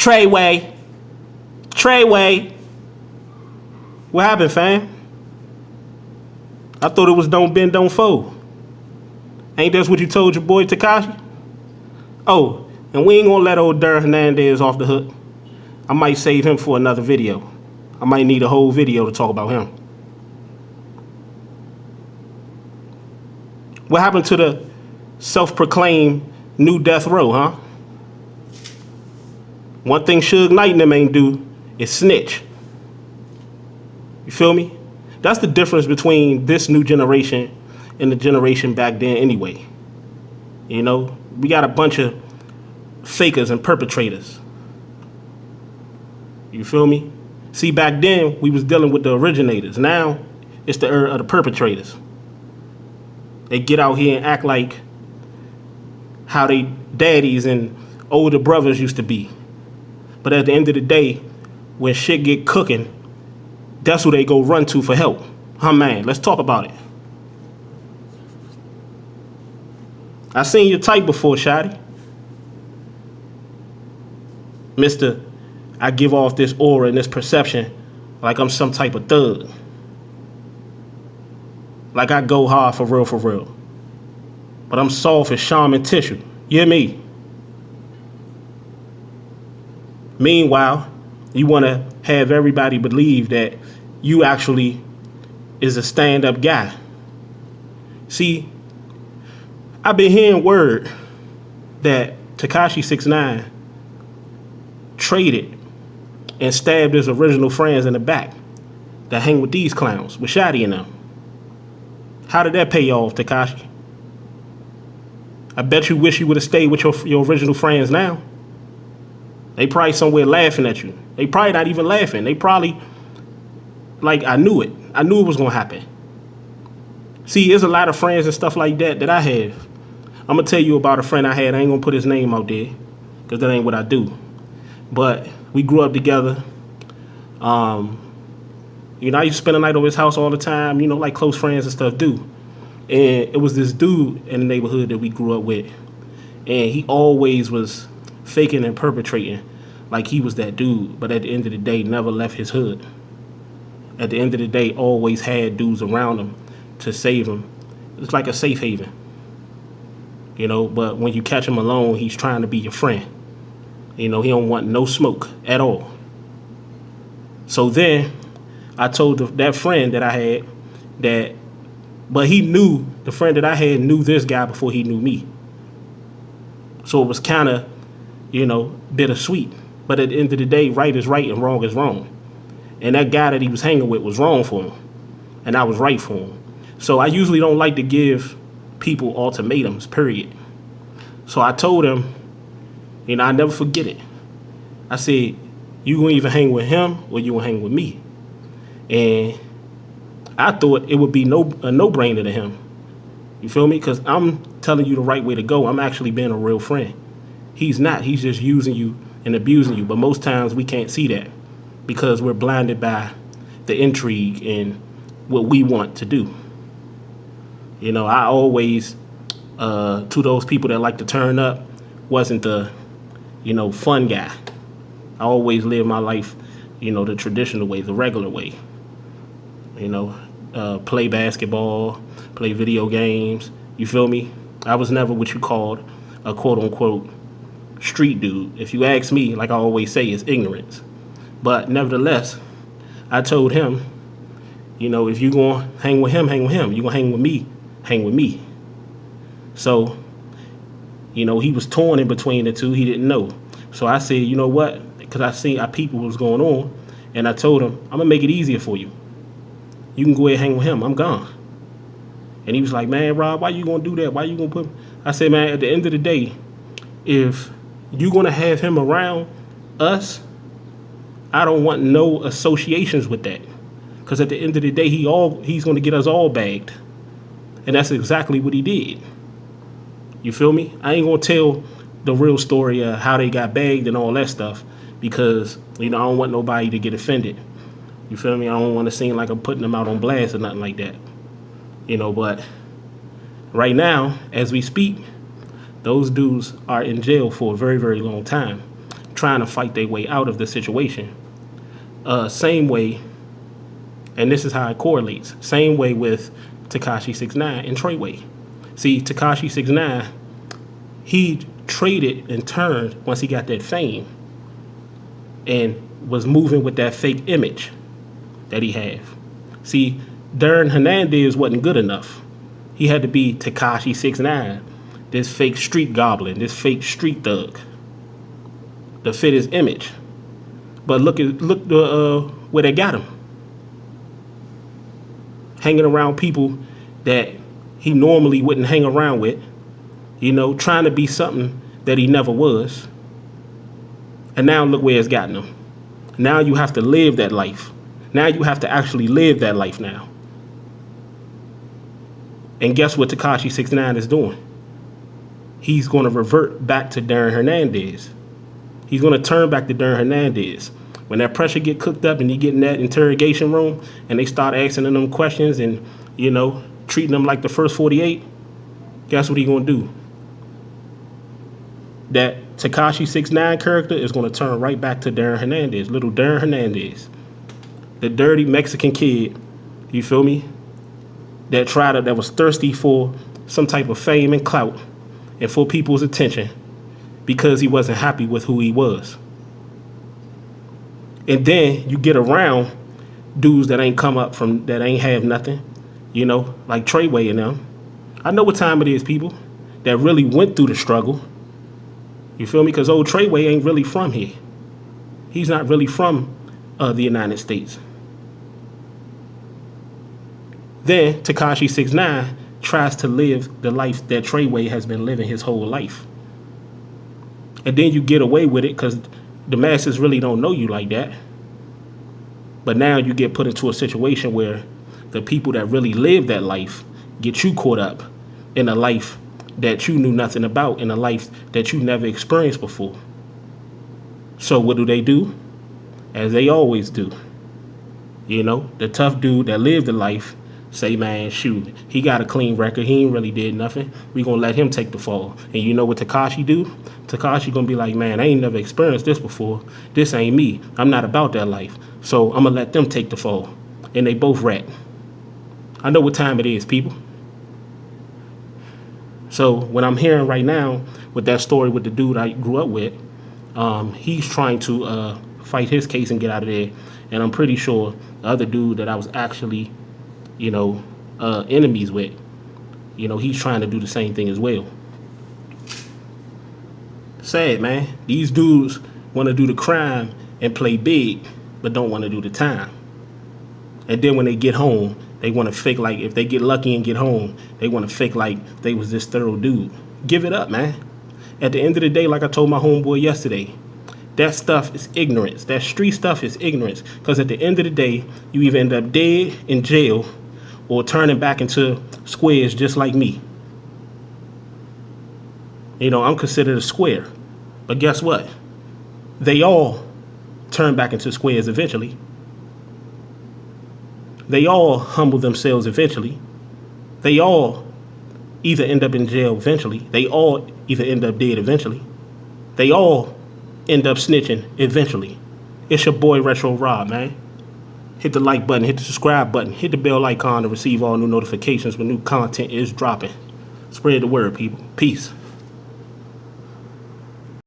Treyway. Treyway. What happened, fam? I thought it was don't bend, don't fold. Ain't that what you told your boy TEKASHI? Oh, and we ain't gonna let old Durr Hernandez off the hook. I might save him for another video. I might need a whole video to talk about him. What happened to the self-proclaimed new death row, huh? One thing Suge Knight and them ain't do is snitch. You feel me? That's the difference between this new generation and the generation back then anyway. You know, we got a bunch of fakers and perpetrators. You feel me? See, back then, we was dealing with the originators. Now, it's the era of the perpetrators. They get out here and act like how they daddies and older brothers used to be. But at the end of the day, when shit get cooking, that's who they go run to for help. Huh, man? Let's talk about it. I seen your type before, SHOTTi. Mister, I give off this aura and this perception like I'm some type of thug. Like I go hard for real, for real. But I'm soft as shaman tissue. You hear me? Meanwhile, you want to have everybody believe that you actually is a stand-up guy. See, I've been hearing word that TEKASHI 6ix9ine traded and stabbed his original friends in the back that hang with these clowns, with SHOTTi and them. How did that pay off, TEKASHI? I bet you wish you would have stayed with your original friends now. They probably somewhere laughing at you. They probably not even laughing. They probably, like, I knew it. I knew it was going to happen. See, there's a lot of friends and stuff like that that I have. I'm going to tell you about a friend I had. I ain't going to put his name out there because that ain't what I do. But we grew up together. You know, I used to spend the night over his house all the time, you know, like close friends and stuff do. And it was this dude in the neighborhood that we grew up with. And he always was faking and perpetrating like he was that dude. But at the end of the day, never left his hood. At the end of the day, always had dudes around him to save him. It's like a safe haven. You know, but when you catch him alone, he's trying to be your friend. You know, he don't want no smoke at all. So then I told that friend that I had that, but he knew, the friend that I had knew this guy before he knew me. So it was kind of, you know, bittersweet. But at the end of the day, right is right and wrong is wrong. And that guy that he was hanging with was wrong for him. And I was right for him. So I usually don't like to give people ultimatums, period. So I told him, you know, I never forget it. I said, you gonna either hang with him or you gonna hang with me. And I thought it would be a no-brainer to him. You feel me? Because I'm telling you the right way to go. I'm actually being a real friend. He's not. He's just using you and abusing you. But most times we can't see that because we're blinded by the intrigue and what we want to do. You know, I always, to those people that like to turn up, wasn't the, you know, fun guy. I always lived my life, you know, the traditional way, the regular way. You know, play basketball, play video games. You feel me? I was never what you called a quote-unquote street dude. If you ask me, like I always say, it's ignorance. But nevertheless, I told him, you know, if you're going to hang with him, hang with him. You're going to hang with me, hang with me. So, you know, he was torn in between the two. He didn't know. So I said, you know what? Because I see our people was going on. And I told him, I'm going to make it easier for you. You can go ahead and hang with him. I'm gone. And he was like, man, Rob, why you going to do that? Why you going to put... I said, man, at the end of the day, if you're going to have him around us, I don't want no associations with that. Because at the end of the day, he's going to get us all bagged. And that's exactly what he did. You feel me? I ain't going to tell the real story of how they got bagged and all that stuff. Because, you know, I don't want nobody to get offended. You feel me? I don't want to seem like I'm putting them out on blast or nothing like that. You know, but right now, as we speak, those dudes are in jail for a very, very long time. trying to fight their way out of the situation. Same way, and this is how it correlates. Same way with TEKASHI 6ix9ine and Treyway. See, TEKASHI 6ix9ine, he traded and turned once he got that fame and was moving with that fake image that he had. See, Darren Hernandez wasn't good enough. He had to be TEKASHI 6ix9ine, this fake street goblin, this fake street thug, to fit his image. But look where they got him. Hanging around people that he normally wouldn't hang around with, you know, trying to be something that he never was. And now look where it's gotten him. Now you have to live that life. Now you have to actually live that life now. And guess what TEKASHI 6ix9ine is doing? He's going to revert back to Darren Hernandez. He's going to turn back to Darren Hernandez. When that pressure get cooked up and he get in that interrogation room and they start asking them questions and, you know, treating them like the first 48, guess what he going to do? That TEKASHI 6ix9ine character is going to turn right back to Darren Hernandez, little Darren Hernandez. The dirty Mexican kid, you feel me? That was thirsty for some type of fame and clout and for people's attention because he wasn't happy with who he was. And then you get around dudes that ain't come up from, that ain't have nothing, you know, like Treyway and them. I know what time it is, people, that really went through the struggle. You feel me? Because old Treyway ain't really from here. He's not really from the United States. Then TEKASHI 6ix9ine tries to live the life that Treyway has been living his whole life. And then you get away with it because the masses really don't know you like that. But now you get put into a situation where the people that really live that life get you caught up in a life that you knew nothing about, in a life that you never experienced before. So what do? As they always do. You know, the tough dude that lived the life say, man, shoot, he got a clean record. He ain't really did nothing. We gonna let him take the fall. And you know what TEKASHI do? TEKASHI gonna be like, man, I ain't never experienced this before. This ain't me. I'm not about that life. So I'm gonna let them take the fall. And they both rat. I know what time it is, people. So what I'm hearing right now with that story with the dude I grew up with, he's trying to fight his case and get out of there. And I'm pretty sure the other dude that I was actually, you know, enemies with, you know, he's trying to do the same thing as well. Sad, man. These dudes want to do the crime and play big, but don't want to do the time. And then when they get home, they want to fake like, if they get lucky and get home, they want to fake like they was this thorough dude. Give it up, man. At the end of the day, like I told my homeboy yesterday, that stuff is ignorance. That street stuff is ignorance. Because at the end of the day, you either end up dead in jail or turning back into squares just like me. You know, I'm considered a square. But guess what? They all turn back into squares eventually. They all humble themselves eventually. They all either end up in jail eventually. They all either end up dead eventually. They all end up snitching eventually. It's your boy Retro Rob, man. Hit the like button, hit the subscribe button, hit the bell icon to receive all new notifications when new content is dropping. Spread the word, people. Peace.